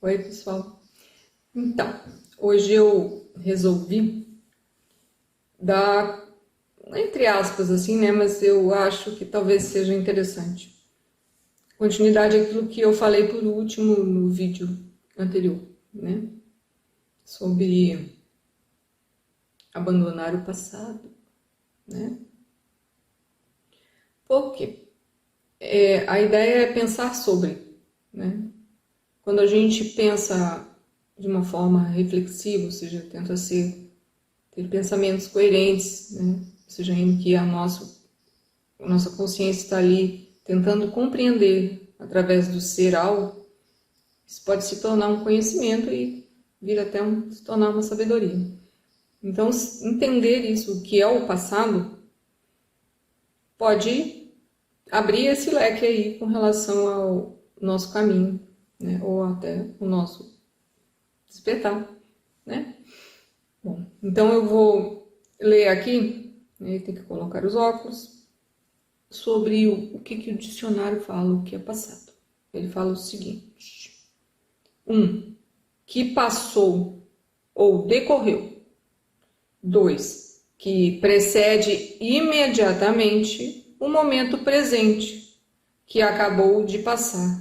Oi, pessoal. Então, hoje eu resolvi dar, entre aspas, assim, né? Mas eu acho que talvez seja interessante. Continuidade àquilo que eu falei por último no vídeo anterior, né? Sobre abandonar o passado, né? Por quê? A ideia é pensar sobre, né? Quando a gente pensa de uma forma reflexiva, ou seja, tenta ter pensamentos coerentes, né? Ou seja, em que a nossa consciência está ali tentando compreender através do ser algo, isso pode se tornar um conhecimento e vir até se tornar uma sabedoria. Então, entender isso, o que é o passado, pode abrir esse leque aí com relação ao nosso caminho, né? Ou até o nosso despertar, né? Bom, então eu vou ler aqui, né, tem que colocar os óculos, sobre o que o dicionário fala, o que é passado. Ele fala o seguinte: 1. Que passou ou decorreu. 2. Que precede imediatamente o momento presente, que acabou de passar,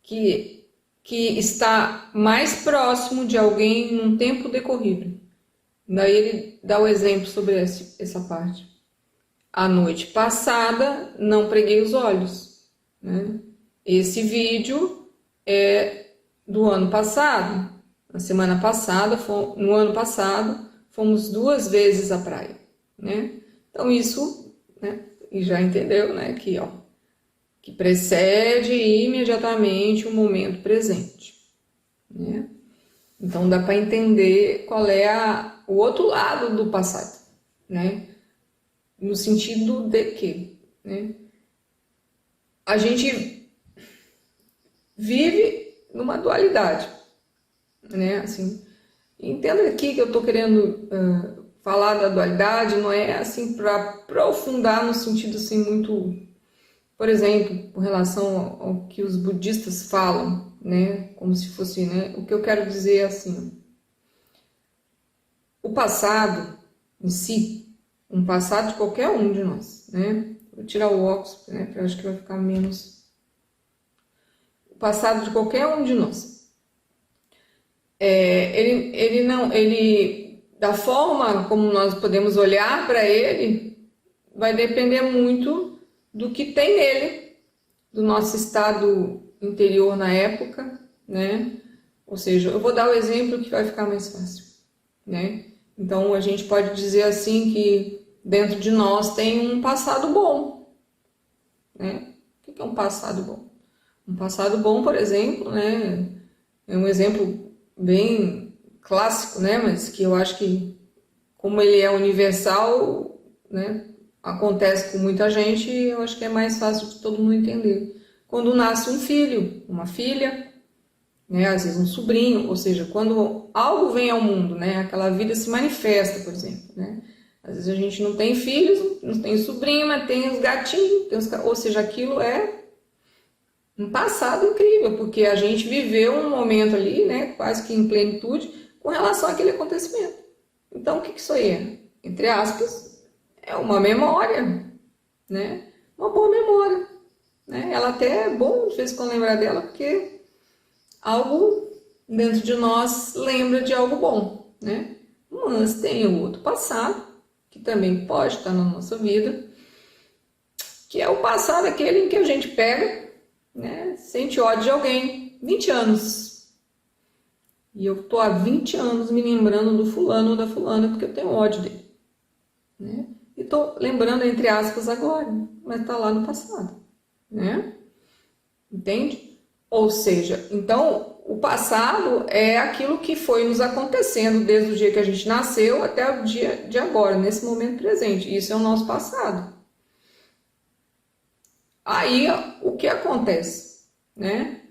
que está mais próximo de alguém num tempo decorrido. Daí ele dá o exemplo sobre essa parte. A noite passada não preguei os olhos, né? Esse vídeo é do ano passado. Na semana passada, no ano passado, fomos 2 vezes à praia, né? Então isso, né? E já entendeu, né? Que precede imediatamente o momento presente, né? Então dá para entender qual é o outro lado do passado, né? No sentido de que, né, a gente vive numa dualidade, né? Assim, entenda aqui que eu estou querendo falar da dualidade, não é assim para aprofundar no sentido assim muito, por exemplo, com relação ao que os budistas falam, né? Como se fosse, né? O que eu quero dizer é assim: o passado em si, um passado de qualquer um de nós, né? Vou tirar o óculos, né? Porque eu acho que vai ficar menos. O passado de qualquer um de nós. Da forma como nós podemos olhar para ele, vai depender muito do que tem nele, do nosso estado interior na época, né? Ou seja, eu vou dar o exemplo que vai ficar mais fácil, né? Então a gente pode dizer assim que dentro de nós tem um passado bom, né? O que é um passado bom? Um passado bom, por exemplo, né? É um exemplo bem clássico, né? Mas que eu acho que, como ele é universal, né? Acontece com muita gente, eu acho que é mais fácil de todo mundo entender. Quando nasce um filho, uma filha, né? Às vezes um sobrinho, ou seja, quando algo vem ao mundo, né? Aquela vida se manifesta, por exemplo, né? Às vezes a gente não tem filhos, não tem sobrinho, mas tem os gatinhos, ou seja, aquilo é um passado incrível, porque a gente viveu um momento ali, né? Quase que em plenitude, com relação àquele acontecimento. Então, o que isso aí é? Entre aspas, é uma memória, né? Uma boa memória, né? Ela até é bom de vez em quando lembrar dela, porque algo dentro de nós lembra de algo bom, né? Mas tem o outro passado, que também pode estar na nossa vida, que é o passado aquele em que a gente pega, né? Sente ódio de alguém, 20 anos. E eu tô há 20 anos me lembrando do fulano ou da fulana, porque eu tenho ódio dele, né? E tô lembrando, entre aspas, agora, mas tá lá no passado, né? Entende? Ou seja, então, o passado é aquilo que foi nos acontecendo desde o dia que a gente nasceu até o dia de agora, nesse momento presente. Isso é o nosso passado. Aí, o que acontece, né?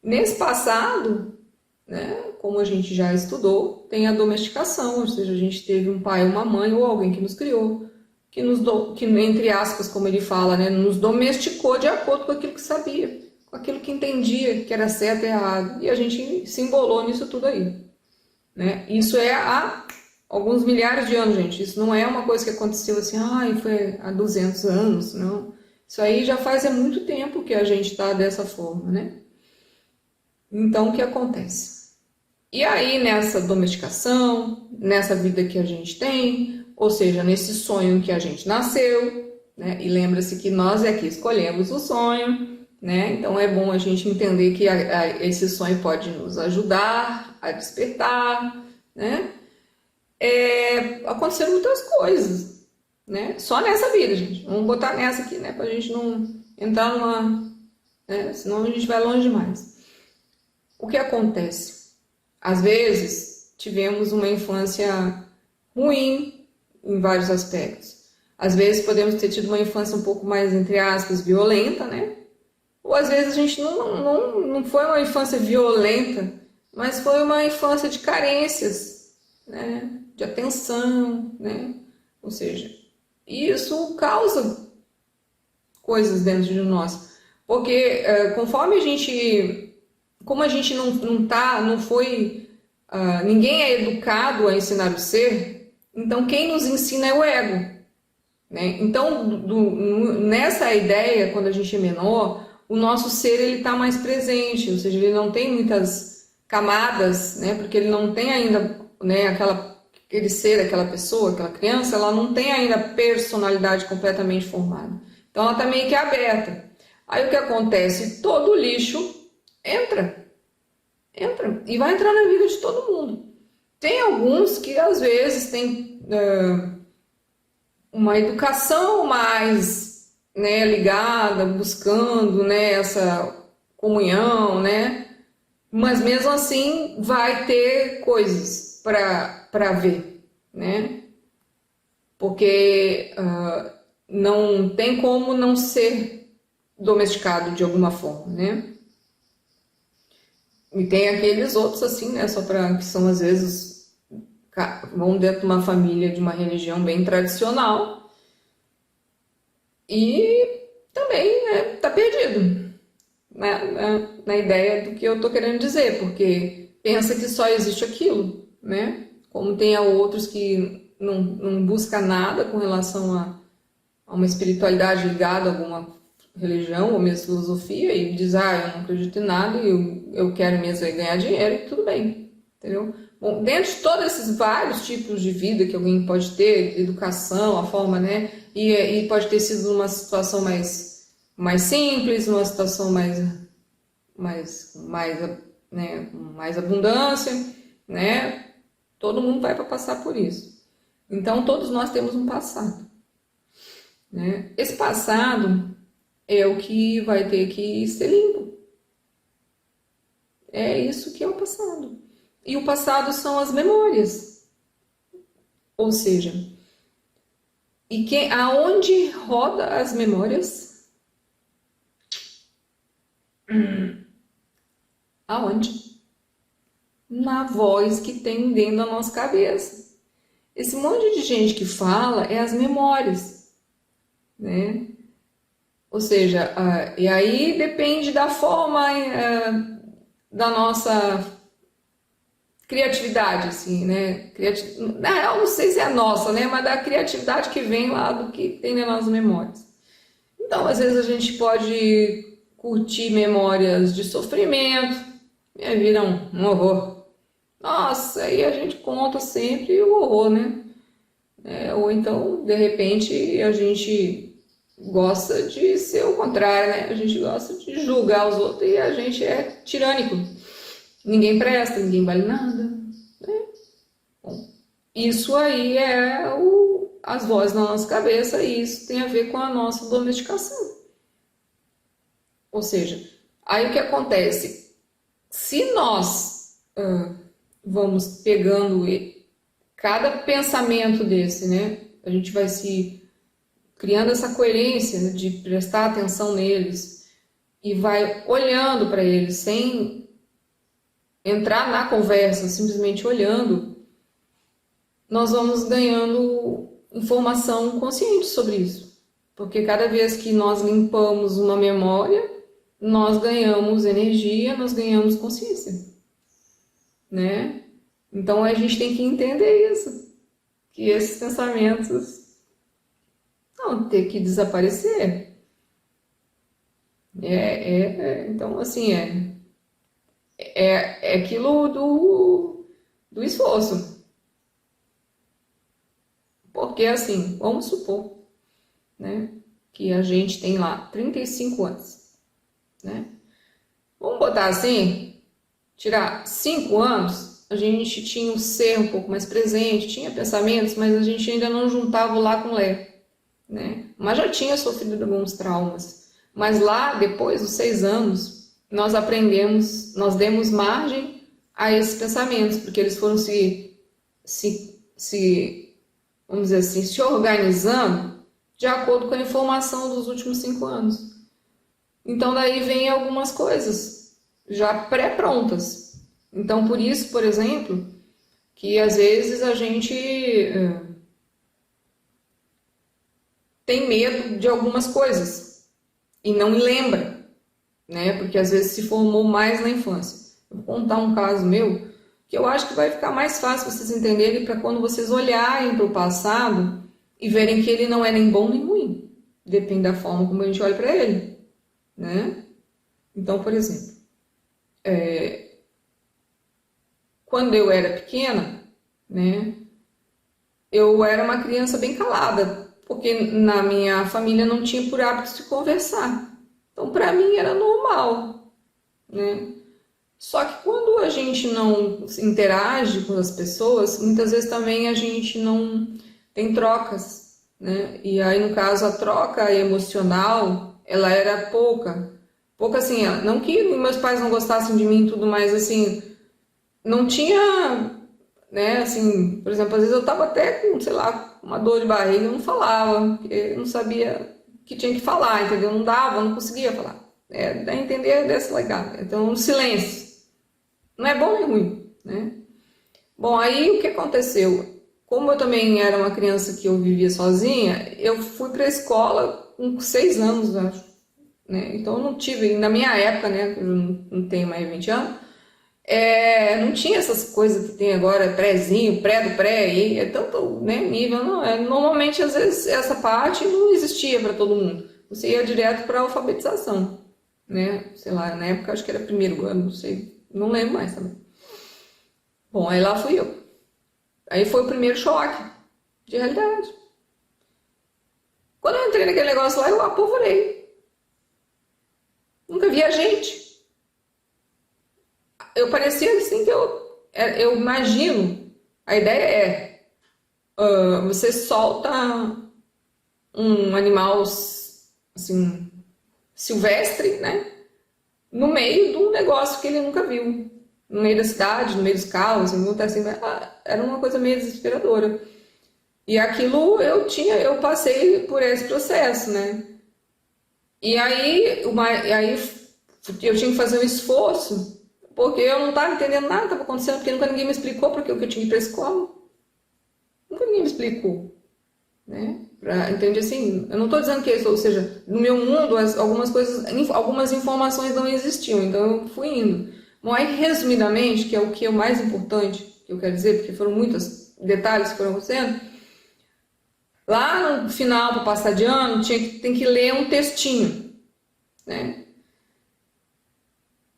Nesse passado, né, como a gente já estudou, tem a domesticação, ou seja, a gente teve um pai, uma mãe ou alguém que nos criou, que entre aspas, como ele fala, né, nos domesticou de acordo com aquilo que sabia. com aquilo que entendia que era certo e errado. E a gente se embolou nisso tudo aí, né? Isso é há alguns milhares de anos, gente. Isso não é uma coisa que aconteceu assim, foi há 200 anos, não. Isso aí já faz muito tempo que a gente está dessa forma, né? Então, o que acontece? E aí, nessa domesticação, nessa vida que a gente tem, ou seja, nesse sonho que a gente nasceu, né? E lembra-se que nós é que escolhemos o sonho, né? Então, é bom a gente entender que esse sonho pode nos ajudar a despertar, né? Aconteceram muitas coisas, né? Só nessa vida, gente. Vamos botar nessa aqui, né? Pra gente não entrar numa... né? Senão a gente vai longe demais. O que acontece? Às vezes, tivemos uma infância ruim em vários aspectos. Às vezes, podemos ter tido uma infância um pouco mais, entre aspas, violenta, né? Ou às vezes a gente não foi uma infância violenta, mas foi uma infância de carências, né? De atenção, né? Ou seja, isso causa coisas dentro de nós. Porque conforme a gente, como a gente não foi, ninguém é educado a ensinar o ser, então quem nos ensina é o ego, né? Então, nessa ideia, quando a gente é menor, o nosso ser ele está mais presente, ou seja, ele não tem muitas camadas, né? Porque ele não tem ainda, né, aquele ser, aquela pessoa, aquela criança, ela não tem ainda a personalidade completamente formada. Então ela está meio que aberta. Aí o que acontece? Todo o lixo entra e vai entrar na vida de todo mundo. Tem alguns que às vezes têm uma educação mais, né, ligada, buscando, né, essa comunhão, né? Mas mesmo assim vai ter coisas para ver, né? Porque não tem como não ser domesticado de alguma forma, né? E tem aqueles outros assim, né? Só para que são às vezes vão dentro de uma família de uma religião bem tradicional e também, né, tá perdido, né, na ideia do que eu tô querendo dizer, porque pensa que só existe aquilo, né? Como tem outros que não busca nada com relação a uma espiritualidade ligada a alguma religião ou mesmo filosofia e diz, eu não acredito em nada e eu quero mesmo ganhar dinheiro e tudo bem, entendeu? Bom, dentro de todos esses vários tipos de vida que alguém pode ter, educação, a forma, né? E pode ter sido uma situação mais simples, uma situação né, com mais abundância, né? Todo mundo vai para passar por isso. Então, todos nós temos um passado, né? Esse passado é o que vai ter que ser limpo. É isso que é o passado. E o passado são as memórias. Ou seja, aonde roda as memórias? Aonde? Na voz que tem dentro da nossa cabeça. Esse monte de gente que fala é as memórias, né? Ou seja, e aí depende da forma da nossa criatividade, assim, né? Eu não sei se é nossa, né? Mas da criatividade que vem lá do que tem nas nossas memórias. Então, às vezes a gente pode curtir memórias de sofrimento, e vira um horror. Nossa, aí a gente conta sempre o horror, né? Ou então, de repente, a gente gosta de ser o contrário, né? A gente gosta de julgar os outros e a gente é tirânico. Ninguém presta, ninguém vale nada, né? Bom, isso aí é as vozes na nossa cabeça e isso tem a ver com a nossa domesticação. Ou seja, aí o que acontece? Se nós vamos pegando cada pensamento desse, né? A gente vai se criando essa coerência, né, de prestar atenção neles e vai olhando para eles sem entrar na conversa, simplesmente olhando, nós vamos ganhando informação consciente sobre isso. Porque cada vez que nós limpamos uma memória, nós ganhamos energia, nós ganhamos consciência, né? Então a gente tem que entender isso, que esses pensamentos vão ter que desaparecer. Então, assim, é aquilo do esforço. Porque, assim, vamos supor, né, que a gente tem lá 35 anos, né? Vamos botar assim, tirar 5 anos, a gente tinha um ser um pouco mais presente, tinha pensamentos, mas a gente ainda não juntava o lá com o Lé, né? Mas já tinha sofrido alguns traumas. Mas lá, depois dos 6 anos, nós aprendemos, nós demos margem a esses pensamentos, porque eles foram vamos dizer assim, se organizando de acordo com a informação dos últimos 5 anos. Então daí vem algumas coisas já pré-prontas. Então por isso, por exemplo, que às vezes a gente tem medo de algumas coisas e não lembra, né? Porque às vezes se formou mais na infância. Eu vou contar um caso meu que eu acho que vai ficar mais fácil vocês entenderem para quando vocês olharem para o passado e verem que ele não é nem bom nem ruim. Depende da forma como a gente olha para ele, né? Então, por exemplo, quando eu era pequena, né, eu era uma criança bem calada, porque na minha família não tinha por hábito de conversar. Então, para mim era normal, né? Só que quando a gente não interage com as pessoas, muitas vezes também a gente não tem trocas, né? E aí, no caso, a troca emocional, ela era pouca. Pouca assim, não que meus pais não gostassem de mim e tudo mais, assim, não tinha, né, assim, por exemplo, às vezes eu tava até com, sei lá, uma dor de barriga, eu não falava, porque eu não sabia que tinha que falar, entendeu? Não dava, não conseguia falar. Dá a entender dessa legal. Então, silêncio. Não é bom nem ruim, né? Bom, aí o que aconteceu? Como eu também era uma criança que eu vivia sozinha, eu fui para a escola com 6 anos, acho, né? Então eu não tive, na minha época, né, eu não tenho mais 20 anos, não tinha essas coisas que tem agora, prézinho, pré do pré, e é tanto, né, nível, não é. Normalmente, às vezes, essa parte não existia para todo mundo. Você ia direto para a alfabetização, né? Sei lá, na época acho que era primeiro ano, não sei, não lembro mais também. Bom, aí lá fui eu. Aí foi o primeiro choque de realidade. Quando eu entrei naquele negócio lá, eu apavorei. Nunca vi a gente. Eu parecia assim que eu imagino. A ideia você solta um animal assim silvestre, né? No meio de um negócio que ele nunca viu. No meio da cidade, no meio dos carros, assim, era uma coisa meio desesperadora. E aquilo eu passei por esse processo, né? E aí eu tinha que fazer um esforço, porque eu não estava entendendo nada que estava acontecendo, porque nunca ninguém me explicou porque eu tinha que ir para a escola. Nunca ninguém me explicou, né? Entende assim? Eu não estou dizendo que isso, ou seja, no meu mundo algumas informações não existiam, então eu fui indo. Bom, aí resumidamente, que é o que é o mais importante que eu quero dizer, porque foram muitos detalhes que foram acontecendo, lá no final, para passar de ano, tem que ler um textinho, né?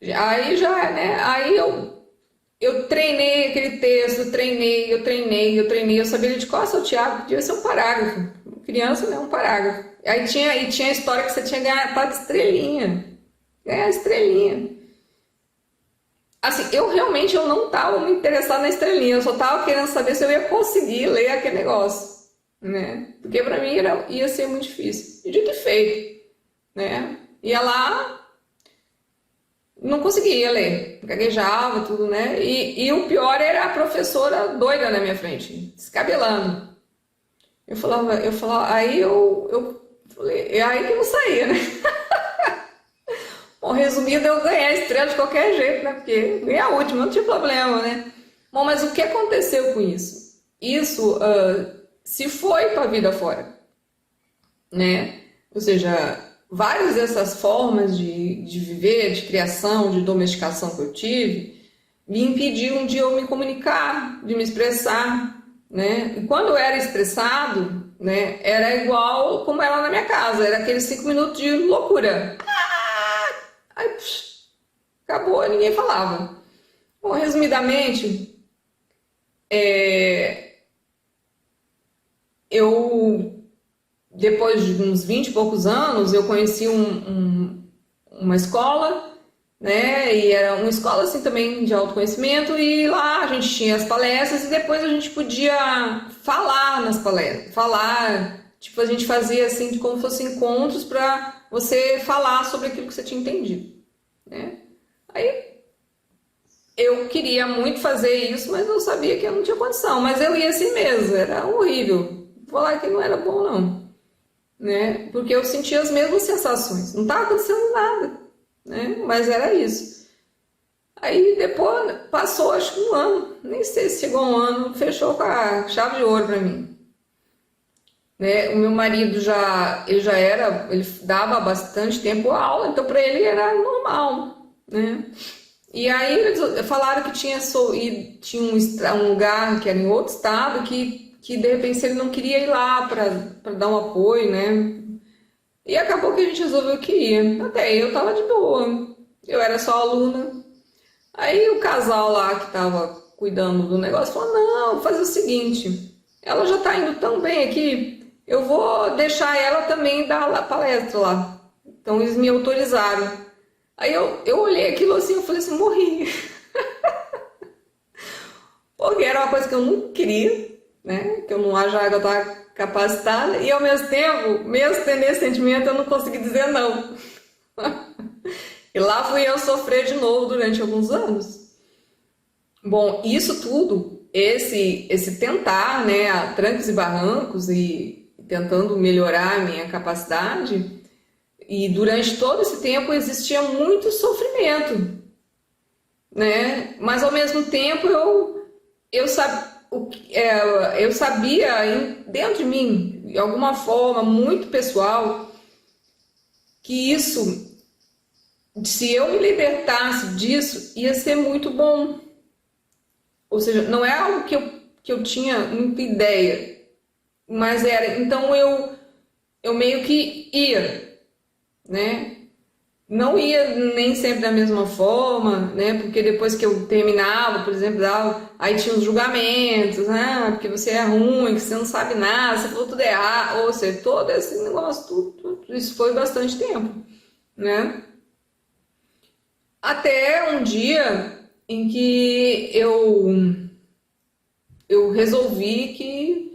Aí já, né? Aí eu treinei aquele texto, eu treinei, eu sabia de qual salteado, podia ser um parágrafo. Criança, né? Um parágrafo. Aí tinha a história que você tinha ganhado estrelinha. Ganhar estrelinha. Assim, eu não estava muito interessada na estrelinha, eu só estava querendo saber se eu ia conseguir ler aquele negócio, né? Porque para mim ia ser muito difícil. E dito e feito, né? Ia lá, não conseguia ler, gaguejava, tudo, né? E o pior era a professora doida na minha frente, descabelando. Eu falava, aí eu falei, é aí que não saía, né? Bom, resumindo, eu ganhei a estrela de qualquer jeito, né? Porque ganhei a última, não tinha problema, né? Bom, mas o que aconteceu com isso? Isso se foi para a vida fora, né? Ou seja, várias dessas formas de viver, de criação, de domesticação que eu tive, me impediam de eu me comunicar, de me expressar, né? E quando eu era expressado, né, era igual como era na minha casa, era aqueles 5 minutos de loucura. Aí, acabou, ninguém falava. Bom, resumidamente, eu, depois de uns 20 e poucos anos, eu conheci uma escola, né? E era uma escola assim também de autoconhecimento, e lá a gente tinha as palestras e depois a gente podia falar nas palestras, tipo, a gente fazia assim como se fossem encontros para você falar sobre aquilo que você tinha entendido, né? Aí eu queria muito fazer isso, mas eu sabia que eu não tinha condição, mas eu ia assim mesmo, era horrível. Vou falar que não era bom não, né? Porque eu sentia as mesmas sensações, não estava acontecendo nada, né? Mas era isso. Aí depois passou acho que um ano, nem sei se chegou um ano, fechou com a chave de ouro para mim, né? O meu marido ele dava bastante tempo aula, então para ele era normal, né? E aí eles falaram que tinha um lugar que era em outro estado que de repente ele não queria ir lá para dar um apoio, né? E acabou que a gente resolveu que ia. Até aí eu tava de boa, eu era só aluna. Aí o casal lá que tava cuidando do negócio falou: não, vou fazer o seguinte, ela já tá indo tão bem aqui, eu vou deixar ela também dar a palestra lá. Então eles me autorizaram. Aí eu olhei aquilo assim, eu falei assim, morri. Porque era uma coisa que eu não queria, né? Que eu não achava que eu estava capacitada. E ao mesmo tempo, mesmo tendo esse sentimento, eu não consegui dizer não. E lá fui eu sofrer de novo durante alguns anos. Bom, isso tudo, esse tentar, né, a trancos e barrancos e tentando melhorar a minha capacidade, e durante todo esse tempo existia muito sofrimento, né? Mas ao mesmo tempo eu sabia dentro de mim, de alguma forma muito pessoal, que isso, se eu me libertasse disso, ia ser muito bom. Ou seja, não é algo que eu tinha muita ideia, mas era. Então eu meio que ia, né? Não ia nem sempre da mesma forma, né? Porque depois que eu terminava, por exemplo, aí tinha os julgamentos, né? Porque você é ruim, que você não sabe nada, você falou tudo errado, ou seja, todo esse negócio, tudo isso foi bastante tempo, né? Até um dia em que eu resolvi que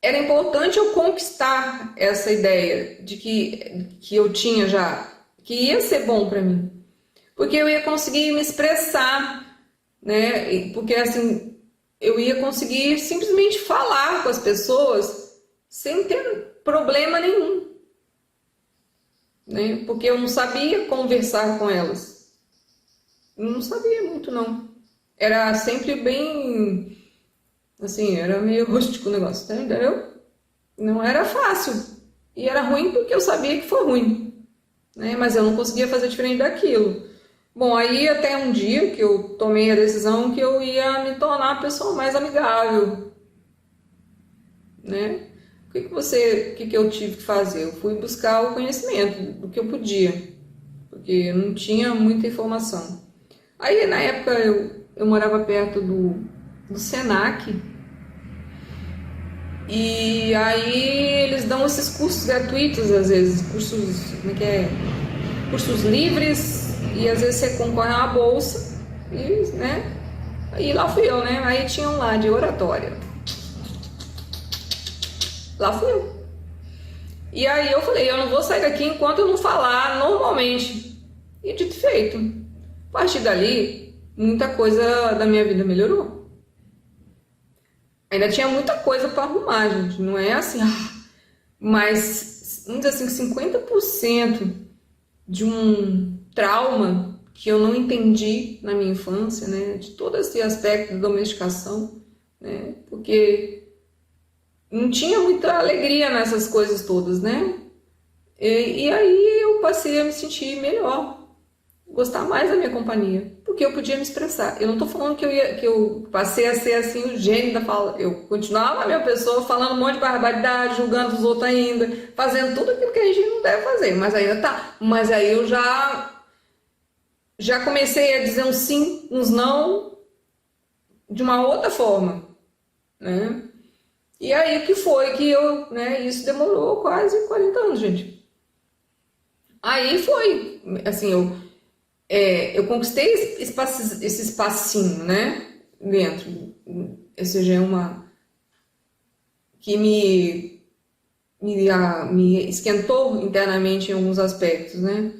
era importante eu conquistar essa ideia de que eu tinha já, que ia ser bom para mim, porque eu ia conseguir me expressar, né? Porque assim, eu ia conseguir simplesmente falar com as pessoas sem ter problema nenhum, né? Porque eu não sabia conversar com elas, não sabia muito não, era sempre bem assim, era meio rústico o negócio, tá? Entendeu? Não era fácil. E era ruim porque eu sabia que foi ruim, né? Mas eu não conseguia fazer diferente daquilo. Bom, aí até um dia que eu tomei a decisão que eu ia me tornar uma pessoa mais amigável, né? O que eu tive que fazer? Eu fui buscar o conhecimento do que eu podia, porque eu não tinha muita informação. Aí na época eu morava perto do Senac, e aí eles dão esses cursos gratuitos, às vezes, cursos, como é que é? Cursos livres, e às vezes você concorre a uma bolsa, e, né? E lá fui eu, né? Aí tinham lá de oratória. Lá fui eu. E aí eu falei, eu não vou sair daqui enquanto eu não falar normalmente. E dito e feito. A partir dali, muita coisa da minha vida melhorou. Ainda tinha muita coisa para arrumar, gente. Não é assim, mas vamos dizer assim, 50% de um trauma que eu não entendi na minha infância, né? De todo esse aspecto de domesticação, né? Porque não tinha muita alegria nessas coisas todas, né? E aí eu passei a me sentir melhor, gostar mais da minha companhia, porque eu podia me expressar. Eu não tô falando que eu passei a ser assim o gênio da fala. Eu continuava a minha pessoa falando um monte de barbaridade, julgando os outros ainda, fazendo tudo aquilo que a gente não deve fazer, mas ainda tá. Mas aí eu já comecei a dizer uns sim, uns não, de uma outra forma, né? E aí o que foi que eu, né, isso demorou quase 40 anos, gente. Aí foi, assim, eu conquistei esse espacinho, né, dentro. Esse já é uma que me esquentou internamente em alguns aspectos, né?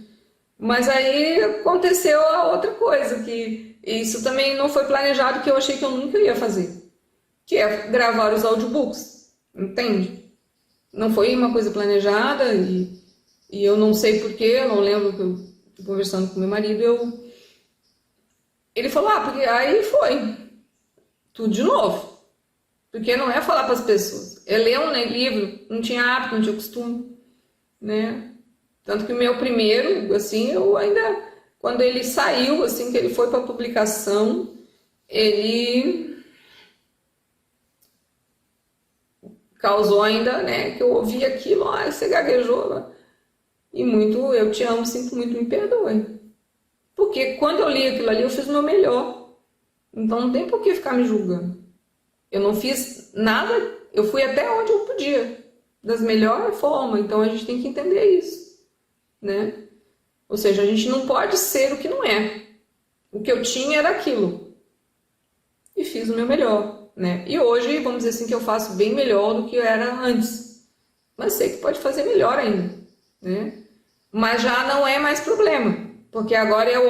Mas aí aconteceu a outra coisa, que isso também não foi planejado, que eu achei que eu nunca ia fazer, que é gravar os audiobooks, entende? Não foi uma coisa planejada e eu não sei porquê, eu não lembro que eu tô conversando com meu marido, ele falou, porque aí foi, tudo de novo. Porque não é falar para as pessoas, é ler um livro, não tinha hábito, não tinha costume, né? Tanto que o meu primeiro, assim, eu ainda, quando ele saiu, assim, que ele foi para publicação, ele causou ainda, né, que eu ouvi aquilo, você gaguejou, né? E muito, eu te amo, sinto muito, me perdoe. Porque quando eu li aquilo ali, eu fiz o meu melhor. Então não tem por que ficar me julgando. Eu não fiz nada, eu fui até onde eu podia, das melhores formas. Então a gente tem que entender isso, né? Ou seja, a gente não pode ser o que não é. O que eu tinha era aquilo. E fiz o meu melhor, né? E hoje, vamos dizer assim, que eu faço bem melhor do que eu era antes. Mas sei que pode fazer melhor ainda, né? Mas já não é mais problema, porque agora eu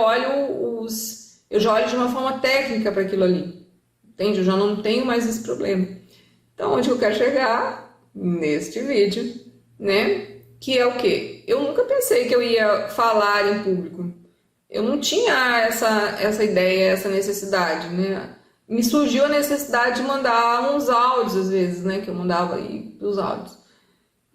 já olho de uma forma técnica para aquilo ali, entende? Eu já não tenho mais esse problema. Então, onde eu quero chegar neste vídeo, né? Que é o quê? Eu nunca pensei que eu ia falar em público. Eu não tinha essa ideia, essa necessidade, né? Me surgiu a necessidade de mandar uns áudios, às vezes, né? Que eu mandava aí os áudios.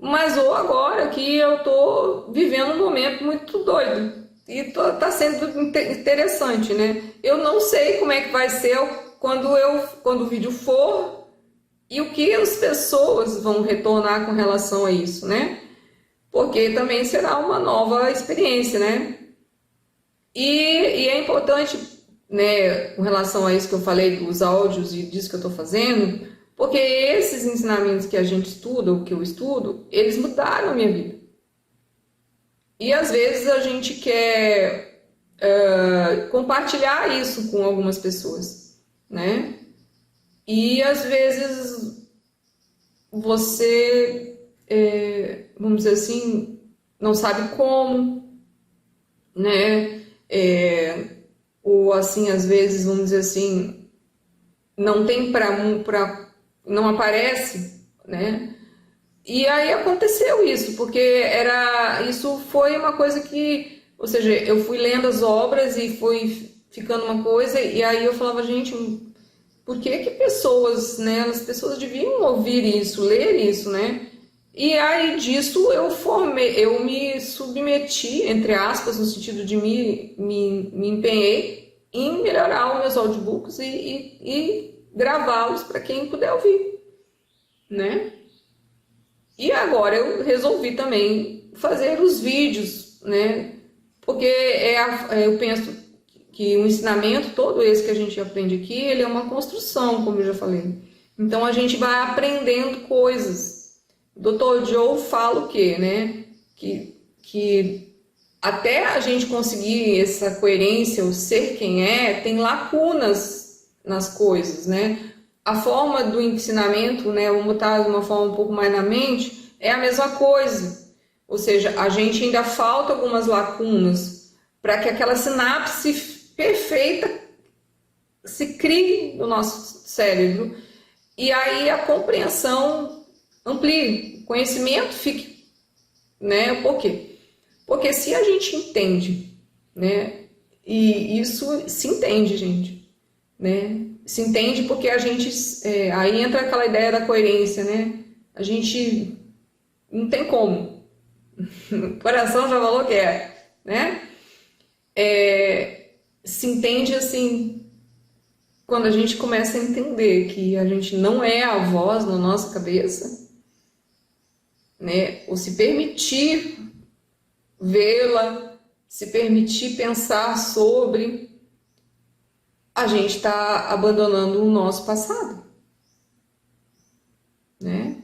Mas ou agora que eu tô vivendo um momento muito doido e tá sendo interessante, né? Eu não sei como é que vai ser quando o vídeo for e o que as pessoas vão retornar com relação a isso, né? Porque também será uma nova experiência, né? E é importante, né, com relação a isso que eu falei dos áudios e disso que eu tô fazendo, porque esses ensinamentos que a gente estuda, o que eu estudo, eles mudaram a minha vida. E às vezes a gente quer compartilhar isso com algumas pessoas, né? E às vezes você, vamos dizer assim, não sabe como, né? Ou assim, às vezes, vamos dizer assim, não tem não aparece, né? E aí aconteceu isso, porque isso foi uma coisa que, ou seja, eu fui lendo as obras e foi ficando uma coisa, e aí eu falava, gente, por que que pessoas, né, as pessoas deviam ouvir isso, ler isso, né? E aí disso eu me submeti, entre aspas, no sentido de me empenhei em melhorar os meus audiobooks e gravá-los para quem puder ouvir, né? E agora eu resolvi também fazer os vídeos, né? Porque eu penso que o ensinamento, todo esse que a gente aprende aqui, ele é uma construção, como eu já falei. Então a gente vai aprendendo coisas. O Dr. Joe fala o quê, né? Que até a gente conseguir essa coerência, o ser quem é, tem lacunas nas coisas, né? A forma do ensinamento, né, vamos botar de uma forma um pouco mais na mente, é a mesma coisa. Ou seja, a gente ainda falta algumas lacunas para que aquela sinapse perfeita se crie no nosso cérebro e aí a compreensão amplie, o conhecimento fique, né? Por quê? Porque se a gente entende, né, e isso se entende, gente, né? Se entende porque a gente, aí entra aquela ideia da coerência, né? a gente não tem como. O coração já falou que é, né? Se entende assim, quando a gente começa a entender que a gente não é a voz na nossa cabeça, né? Ou se permitir vê-la, se permitir pensar sobre, a gente está abandonando o nosso passado, né?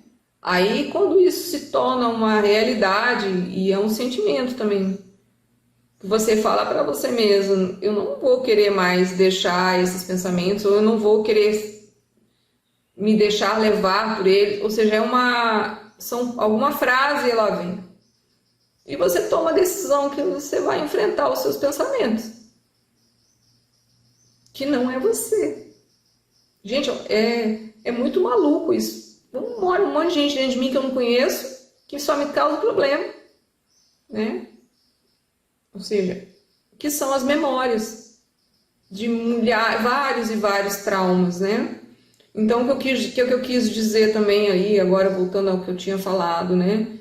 Aí, quando isso se torna uma realidade e é um sentimento também, que você fala para você mesmo, eu não vou querer mais deixar esses pensamentos, ou eu não vou querer me deixar levar por eles, ou seja, alguma frase ela vem. E você toma a decisão que você vai enfrentar os seus pensamentos, que não é você. Gente, é muito maluco isso. Mora um monte de gente dentro de mim que eu não conheço, que só me causa problema, né? Ou seja, que são as memórias de vários e vários traumas, né? Então, o que eu quis dizer também aí, agora voltando ao que eu tinha falado, né?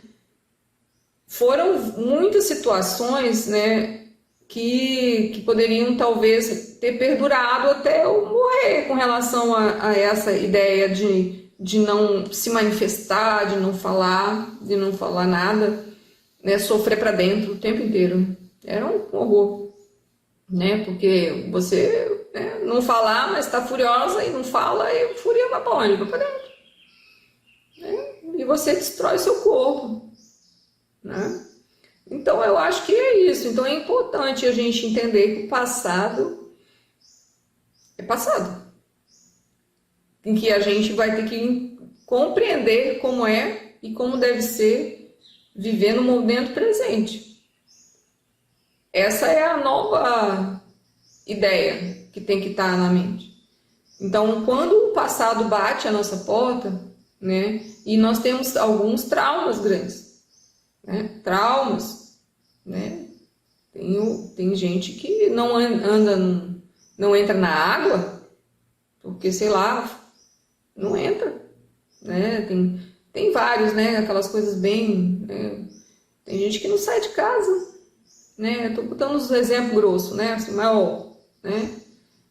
Foram muitas situações, né, que poderiam talvez ter perdurado até eu morrer com relação a essa ideia de não se manifestar, de não falar nada, né, sofrer para dentro o tempo inteiro. Era um horror, né, porque você, né, não falar, mas está furiosa e não fala, e a fúria vai para onde? Vai para dentro, né? E você destrói seu corpo, né? Então eu acho que é isso. Então é importante a gente entender que o passado é passado, em que a gente vai ter que compreender como é e como deve ser viver no momento presente. Essa é a nova ideia que tem que estar na mente. Então, quando o passado bate a nossa porta, né, e nós temos alguns traumas grandes, né, traumas, né, tem gente que não não entra na água, porque, sei lá, não entra, né, tem vários, né, aquelas coisas bem, né, tem gente que não sai de casa, né, eu tô botando os exemplos grossos, né, assim, maior, né,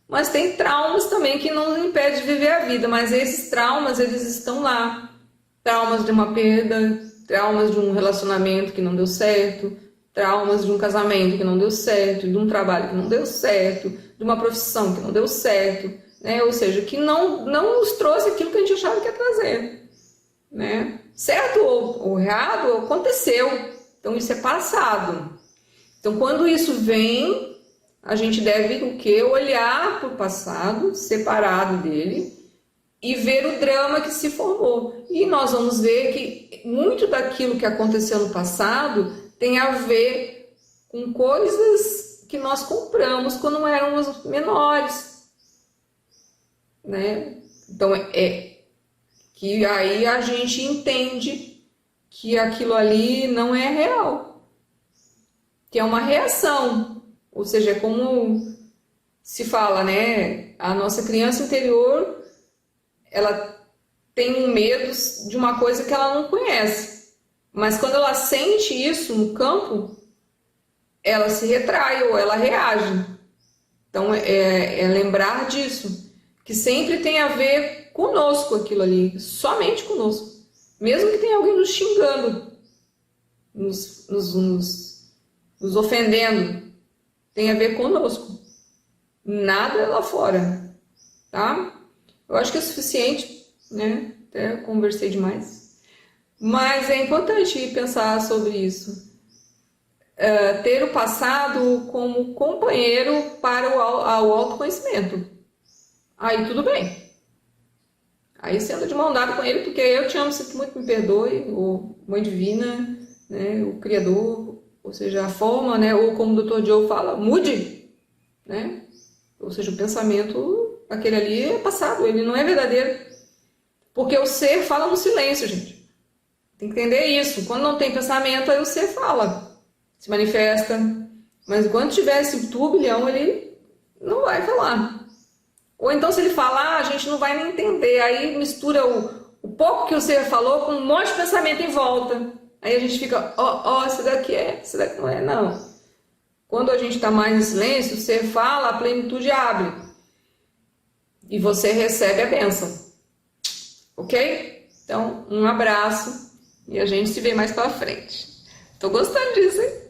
mas tem traumas também que não impedem de viver a vida, mas esses traumas, eles estão lá, traumas de uma perda, traumas de um relacionamento que não deu certo, traumas de um casamento que não deu certo, de um trabalho que não deu certo, de uma profissão que não deu certo, né, ou seja, que não nos trouxe aquilo que a gente achava que ia trazer, né, certo ou errado, aconteceu, então isso é passado. Então, quando isso vem, a gente deve o quê? Olhar para o passado, separado dele, e ver o drama que se formou. E nós vamos ver que muito daquilo que aconteceu no passado tem a ver com coisas que nós compramos quando éramos menores, né? Então, que aí a gente entende que aquilo ali não é real, que é uma reação, ou seja, é como se fala, né? A nossa criança interior, ela tem um medo de uma coisa que ela não conhece, mas quando ela sente isso no campo, ela se retrai ou ela reage. Então, é lembrar disso, que sempre tem a ver conosco aquilo ali, somente conosco, mesmo que tenha alguém nos xingando, nos ofendendo, tem a ver conosco, nada lá fora, tá? Eu acho que é suficiente, né? Até conversei demais, mas é importante pensar sobre isso, ter o passado como companheiro para o autoconhecimento. Aí tudo bem, aí você anda de mão dada com ele, porque eu te amo, sinto muito, me perdoe, ou Mãe Divina, né? O Criador, ou seja, a forma, né? Ou como o Dr. Joe fala, mude, né? Ou seja, o pensamento, aquele ali é passado, ele não é verdadeiro. Porque o ser fala no silêncio, gente. Tem que entender isso. Quando não tem pensamento, aí o ser fala, se manifesta. Mas quando tiver esse turbilhão, ele não vai falar. Ou então, se ele falar, a gente não vai nem entender. Aí mistura O pouco que o ser falou com um monte de pensamento em volta. Aí a gente fica, isso daqui é, isso daqui não é, não. Quando a gente está mais em silêncio, o ser fala, a plenitude abre. E você recebe a bênção. Ok? Então, um abraço e a gente se vê mais pra frente. Tô gostando disso, hein?